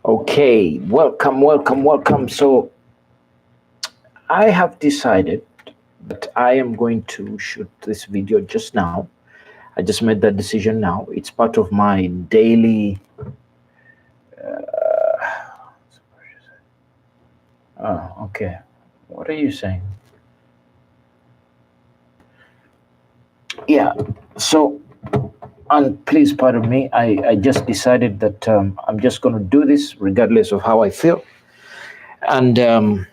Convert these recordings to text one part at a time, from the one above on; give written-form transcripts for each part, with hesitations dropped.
Okay, welcome. So I have decided that I am going to shoot this video just now. I just made that decision now. It's part of my daily. Oh, okay. What are you saying? Yeah. So, and please pardon me. I just decided that I'm just going to do this regardless of how I feel. And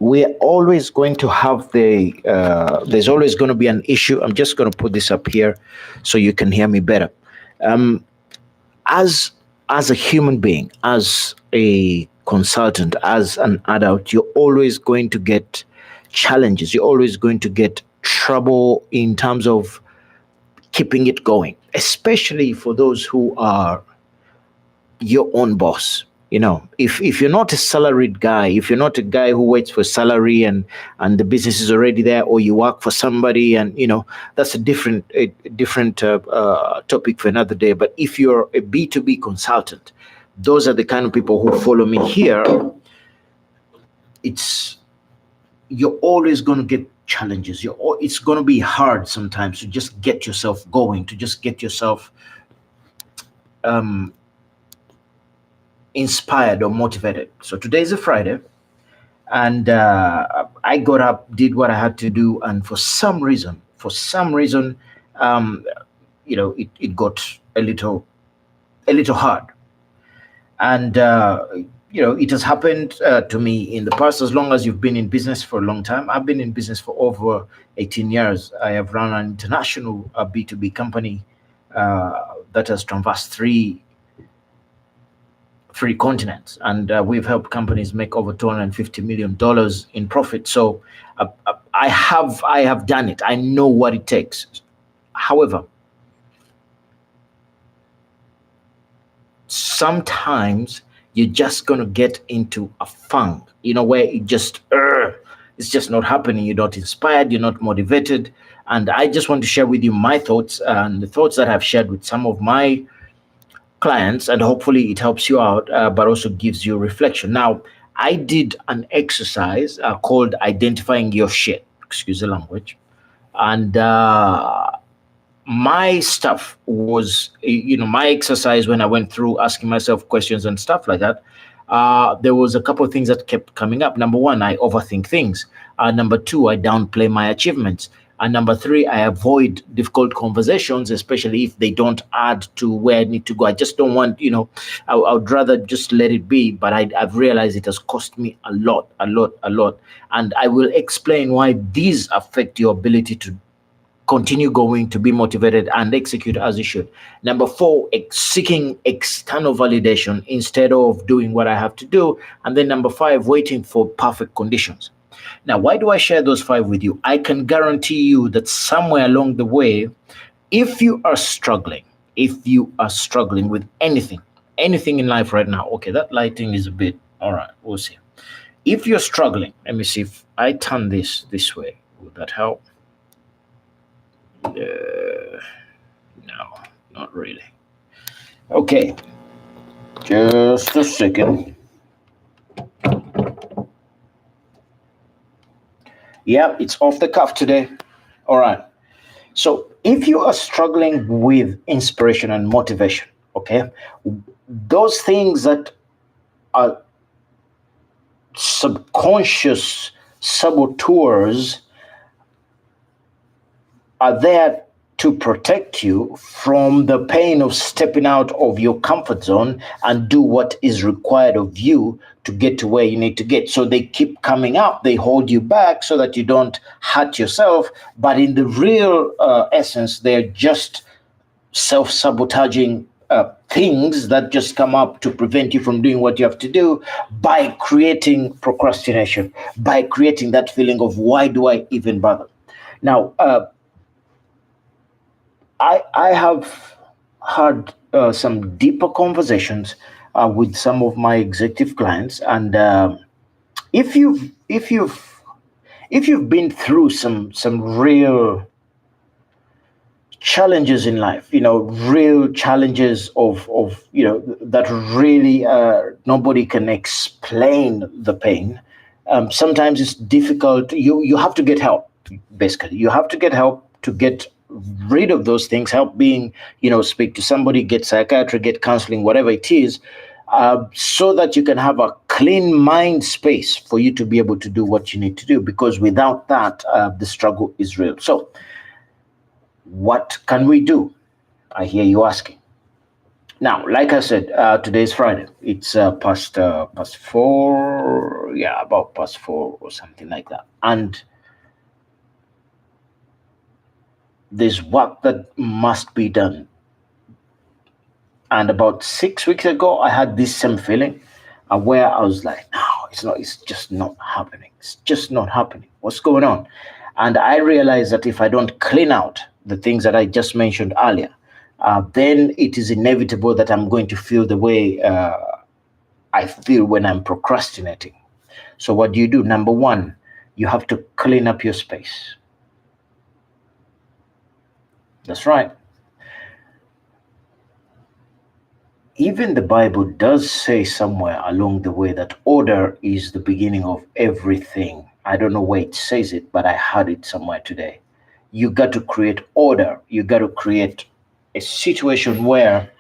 we're always going to have there's always going to be an issue. I'm just going to put this up here so you can hear me better. um, as as a human being, as a consultant, as an adult, you're always going to get challenges. You're always going to get trouble in terms of keeping it going, especially for those who are your own boss. If you're not a salaried guy, if you're not a guy who waits for salary and the business is already there, or you work for somebody, and that's a different topic for another day. But if you're a B2B consultant, those are the kind of people who follow me here. You're always going to get challenges. It's going to be hard sometimes to just get yourself going, to just get yourself inspired or motivated. So today is a Friday, and I got up, did what I had to do, and for some reason, it got a little hard, and it has happened to me in the past. As long as you've been in business for a long time, I've been in business for over 18 years. I have run an international B2B company that has traversed three continents, and we've helped companies make over $250 million in profit. So I have done it. I know what it takes. However, sometimes you're just going to get into a funk, where it's just not happening. You're not inspired, you're not motivated. And I just want to share with you my thoughts, and the thoughts that I've shared with some of my clients, and hopefully it helps you out, but also gives you reflection. Now, I did an exercise called identifying your shit, excuse the language. And my stuff was, my exercise, when I went through asking myself questions and stuff like that, there was a couple of things that kept coming up. Number one, I overthink things. Number two, I downplay my achievements. And number three, I avoid difficult conversations, especially if they don't add to where I need to go. I just don't want, I would rather just let it be. But I've realized it has cost me a lot. And I will explain why these affect your ability to continue going, to be motivated, and execute as you should. Number four, seeking external validation instead of doing what I have to do. And then number five, waiting for perfect conditions. Now, why do I share those five with you? I can guarantee you that somewhere along the way, if you are struggling with anything in life right now, okay, that lighting is a bit, all right, we'll see. If you're struggling, let me see if I turn this way. Would that help? No, not really. Okay, just a second. Yeah, it's off the cuff today. All right. So if you are struggling with inspiration and motivation, okay, those things that are subconscious saboteurs are there to protect you from the pain of stepping out of your comfort zone and do what is required of you to get to where you need to get. So they keep coming up, they hold you back so that you don't hurt yourself. But in the real essence, they're just self-sabotaging things that just come up to prevent you from doing what you have to do, by creating procrastination, by creating that feeling of, why do I even bother? Now, I have had some deeper conversations with some of my executive clients, and if you've been through some real challenges in life, real challenges of that really nobody can explain the pain. Sometimes it's difficult. You have to get help. Basically, you have to get help to get rid of those things. Help being, speak to somebody, get psychiatry, get counseling, whatever it is, so that you can have a clean mind space for you to be able to do what you need to do. Because without that, the struggle is real. So, what can we do? I hear you asking. Now, like I said, today is Friday. It's past 4, yeah, about past 4 or something like that. And there's work that must be done. And about 6 weeks ago, I had this same feeling where I was like, no, it's just not happening. It's just not happening. What's going on? And I realized that if I don't clean out the things that I just mentioned earlier, then it is inevitable that I'm going to feel the way I feel when I'm procrastinating. So what do you do? Number one, you have to clean up your space. That's right. Even the Bible does say somewhere along the way that order is the beginning of everything. I don't know where it says it, but I heard it somewhere today. You got to create order. You got to create a situation where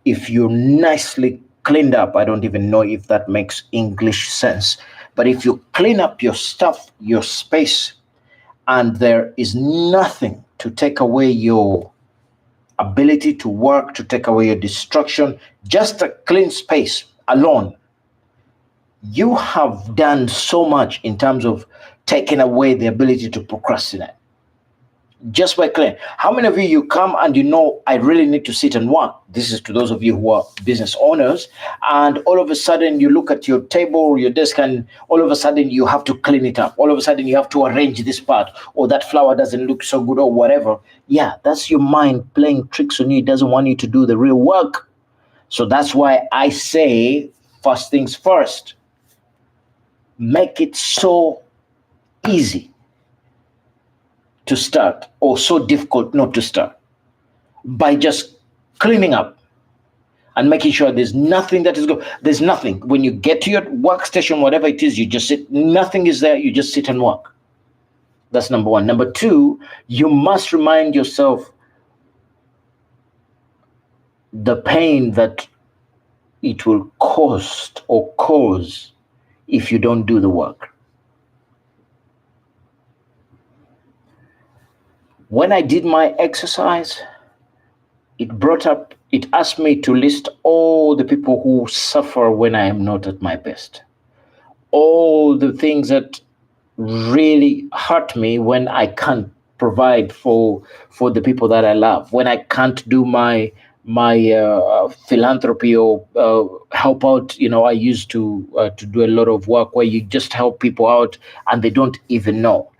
if you're nicely cleaned up, I don't even know if that makes English sense, but if you clean up your stuff, your space, and there is nothing to take away your ability to work, to take away your distraction, just a clean space alone, you have done so much in terms of taking away the ability to procrastinate. Just by clean. How many of you come and I really need to sit and work? This is to those of you who are business owners, and all of a sudden you look at your table or your desk and all of a sudden you have to clean it up. All of a sudden you have to arrange this part, or that flower doesn't look so good, or whatever. Yeah, that's your mind playing tricks on you. It doesn't want you to do the real work. So that's why I say, first things first, make it so easy to start or so difficult not to start by just cleaning up and making sure there's nothing that is good. There's nothing. When you get to your workstation, whatever it is, you just sit, nothing is there, you just sit and work. That's number one. Number two, you must remind yourself the pain that it will cost or cause if you don't do the work. When I did my exercise, it asked me to list all the people who suffer when I am not at my best. All the things that really hurt me when I can't provide for the people that I love, when I can't do my philanthropy or help out. I used to do a lot of work where you just help people out and they don't even know.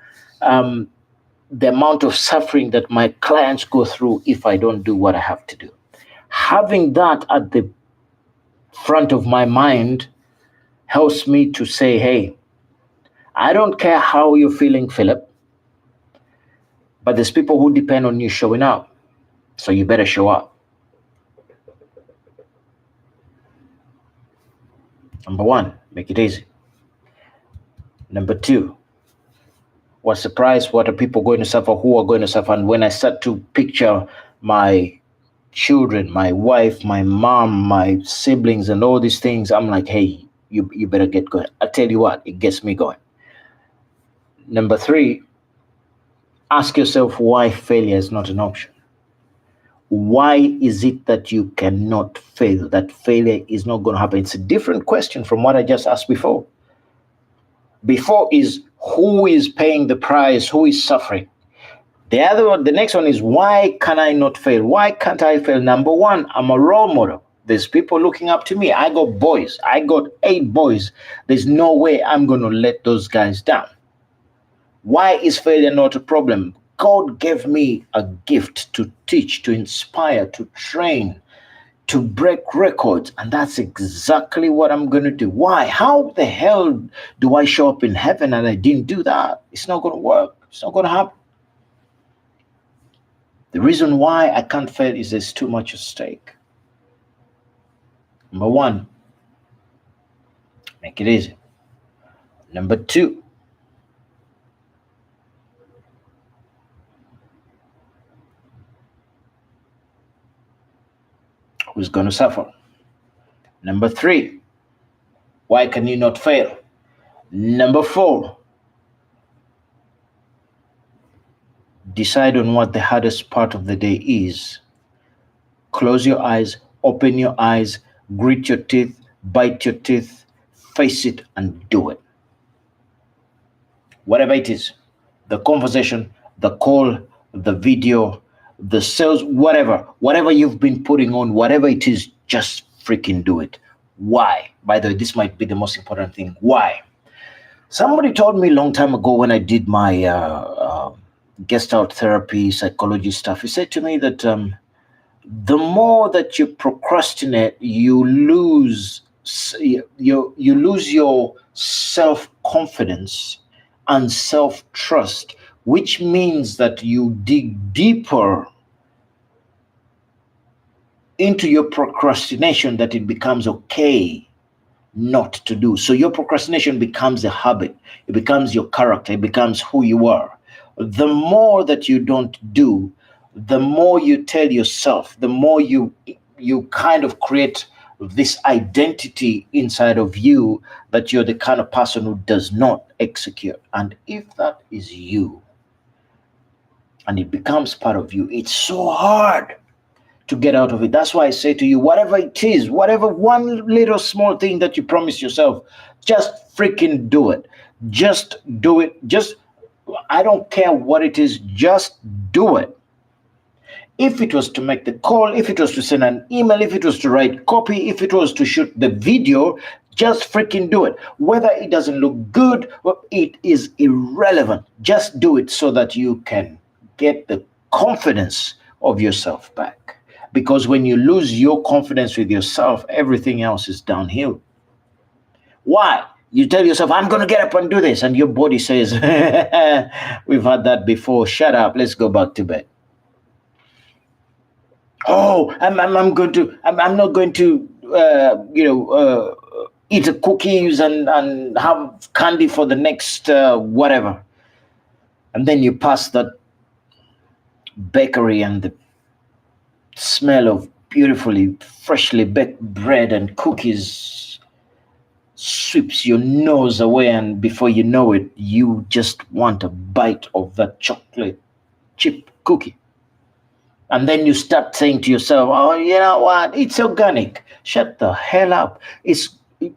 The amount of suffering that my clients go through if I don't do what I have to do. Having that at the front of my mind helps me to say, hey, I don't care how you're feeling, Philip, but there's people who depend on you showing up. So you better show up. Number one, make it easy. Number two, what's the price? What are people going to suffer? Who are going to suffer? And when I start to picture my children, my wife, my mom, my siblings, and all these things, I'm like, hey, you better get going. I tell you what, it gets me going. Number three, ask yourself why failure is not an option. Why is it that you cannot fail? That failure is not going to happen. It's a different question from what I just asked before. Before is who is paying the price? Who is suffering? The other one, the next one is why can I not fail? Why can't I fail? Number one, I'm a role model. There's people looking up to me. I got boys. I got 8 boys. There's no way I'm going to let those guys down. Why is failure not a problem? God gave me a gift to teach, to inspire, to train, to break records. And that's exactly what I'm going to do. Why? How the hell do I show up in heaven and I didn't do that? It's not going to work. It's not going to happen. The reason why I can't fail is there's too much at stake. Number one, make it easy. Number two, who's going to suffer? Number three, why can you not fail? Number four, decide on what the hardest part of the day is. Close your eyes, open your eyes, grit your teeth, bite your teeth, face it, and do it. Whatever it is, the conversation, the call, the video, the sales, whatever you've been putting on, whatever it is, just freaking do it. Why? By the way, this might be the most important thing. Why? Somebody told me a long time ago when I did my gestalt therapy, psychology stuff, he said to me that the more that you procrastinate, you lose your self-confidence and self-trust, which means that you dig deeper into your procrastination that it becomes okay not to do. So your procrastination becomes a habit, it becomes your character, it becomes who you are. The more that you don't do, the more you tell yourself, the more you kind of create this identity inside of you that you're the kind of person who does not execute. And if that is you and it becomes part of you, it's so hard to get out of it. That's why I say to you, whatever it is, whatever one little small thing that you promise yourself, just freaking do it. Just do it. I don't care what it is, just do it. If it was to make the call, if it was to send an email, if it was to write copy, if it was to shoot the video, just freaking do it. Whether it doesn't look good, it is irrelevant. Just do it so that you can get the confidence of yourself back. Because when you lose your confidence with yourself, everything else is downhill. Why? You tell yourself, I'm going to get up and do this. And your body says, we've had that before. Shut up. Let's go back to bed. Oh, I'm not going to, eat a cookies and have candy for the next whatever. And then you pass that bakery and the smell of beautifully freshly baked bread and cookies sweeps your nose away, and before you know it, you just want a bite of that chocolate chip cookie. And then you start saying to yourself, oh, you know what? It's organic. Shut the hell up. You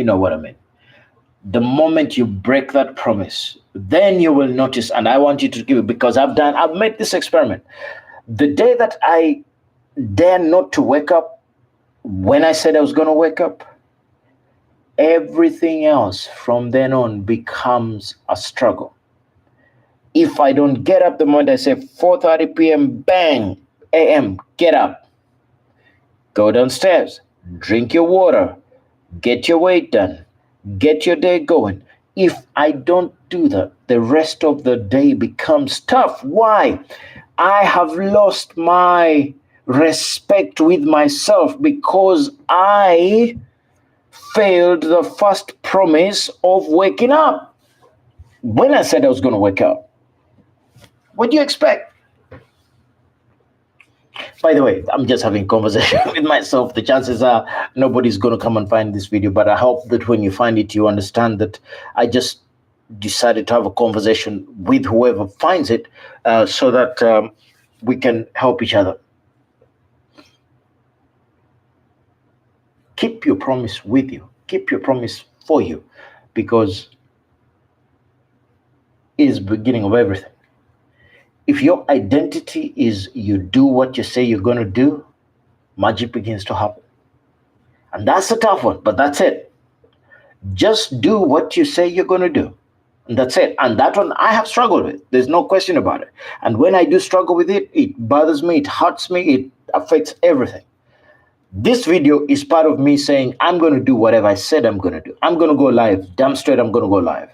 know what I mean. The moment you break that promise, then you will notice, and I want you to give it, because I've made this experiment. The day that I dare not to wake up when I said I was going to wake up, everything else from then on becomes a struggle. If I don't get up the moment I say 4:30 p.m., bang, a.m., get up, go downstairs, drink your water, get your weight done, get your day going. If I don't do that, the rest of the day becomes tough. Why? I have lost my respect with myself because I failed the first promise of waking up. When I said I was going to wake up, what do you expect? By the way, I'm just having conversation with myself. The chances are nobody's going to come and find this video, but I hope that when you find it, you understand that I just decided to have a conversation with whoever finds it so that we can help each other. Keep your promise with you. Keep your promise for you, because it is the beginning of everything. If your identity is you do what you say you're going to do, magic begins to happen. And that's a tough one, but that's it. Just do what you say you're going to do. And that's it. And that one I have struggled with. There's no question about it. And when I do struggle with it, it bothers me, it hurts me, it affects everything. This video is part of me saying, I'm going to do whatever I said I'm going to do. I'm going to go live. Damn straight, I'm going to go live.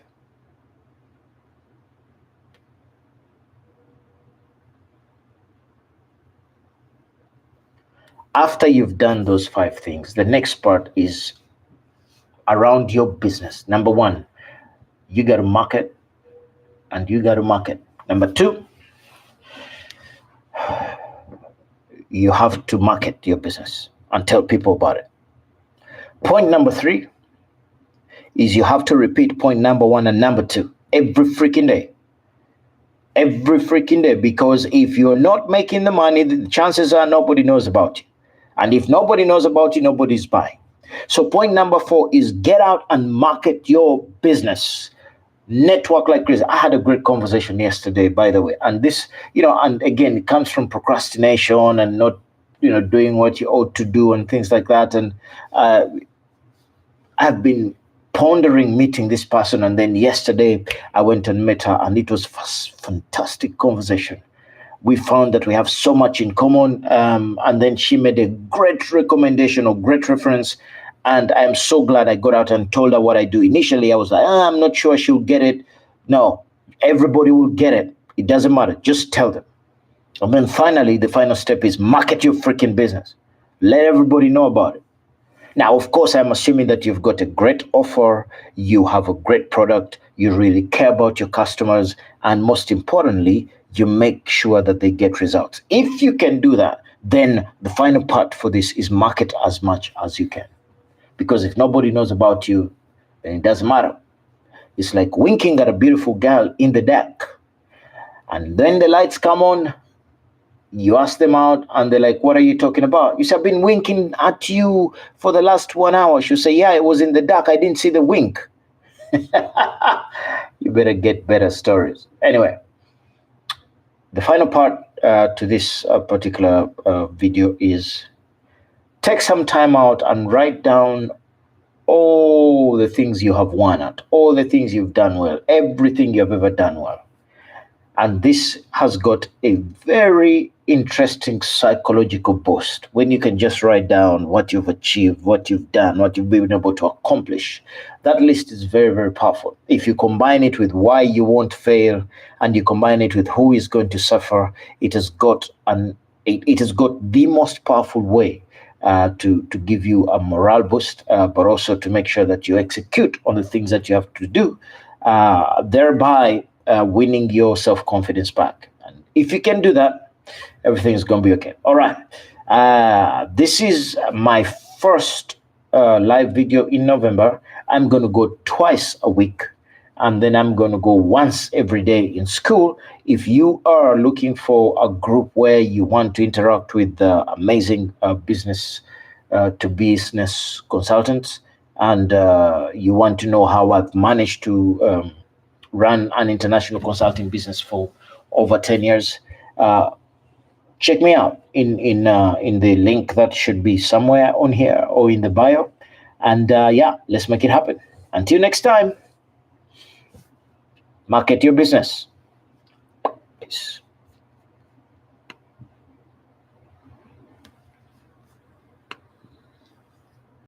After you've done those 5 things, the next part is around your business. Number one, you got to market, and you got to market. Number two, you have to market your business and tell people about it. Point number three is you have to repeat point number one and number two every freaking day. Every freaking day, because if you're not making the money, the chances are nobody knows about you. And if nobody knows about you, nobody's buying. So point number four is get out and market your business. Network like crazy. I had a great conversation yesterday, by the way. And this, and again, it comes from procrastination and not, doing what you ought to do and things like that. And I've been pondering meeting this person, and then yesterday I went and met her, and it was a fantastic conversation. We found that we have so much in common, and then she made a great recommendation or great reference, and I'm so glad I got out and told her what I do. Initially I was like, I'm not sure she'll get it. No, everybody will get it. It doesn't matter, just tell them. And then finally, the final step is market your freaking business. Let everybody know about it. Now, of course, I'm assuming that you've got a great offer, you have a great product, you really care about your customers, and most importantly, you make sure that they get results. If you can do that, then the final part for this is market as much as you can. Because if nobody knows about you, then it doesn't matter. It's like winking at a beautiful girl in the dark. And then the lights come on, you ask them out, and they're like, what are you talking about? You say, I've been winking at you for the last 1 hour. She'll say, yeah, it was in the dark. I didn't see the wink. You better get better stories. Anyway, the final part to this particular video is take some time out and write down all the things you have won at, all the things you've done well, everything you've ever done well. And this has got a very interesting psychological boost when you can just write down what you've achieved, what you've done, what you've been able to accomplish. That list is very, very powerful. If you combine it with why you won't fail, and you combine it with who is going to suffer, it has got the most powerful way to give you a morale boost, but also to make sure that you execute on the things that you have to do, thereby winning your self-confidence back. And if you can do that, everything is going to be okay. All right. This is my first live video in November. I'm going to go twice a week, and then I'm going to go once every day in school. If you are looking for a group where you want to interact with amazing business to business consultants, and you want to know how I've managed to run an international consulting business for over 10 years, check me out in the link that should be somewhere on here or in the bio. And yeah, let's make it happen. Until next time, market your business. Peace.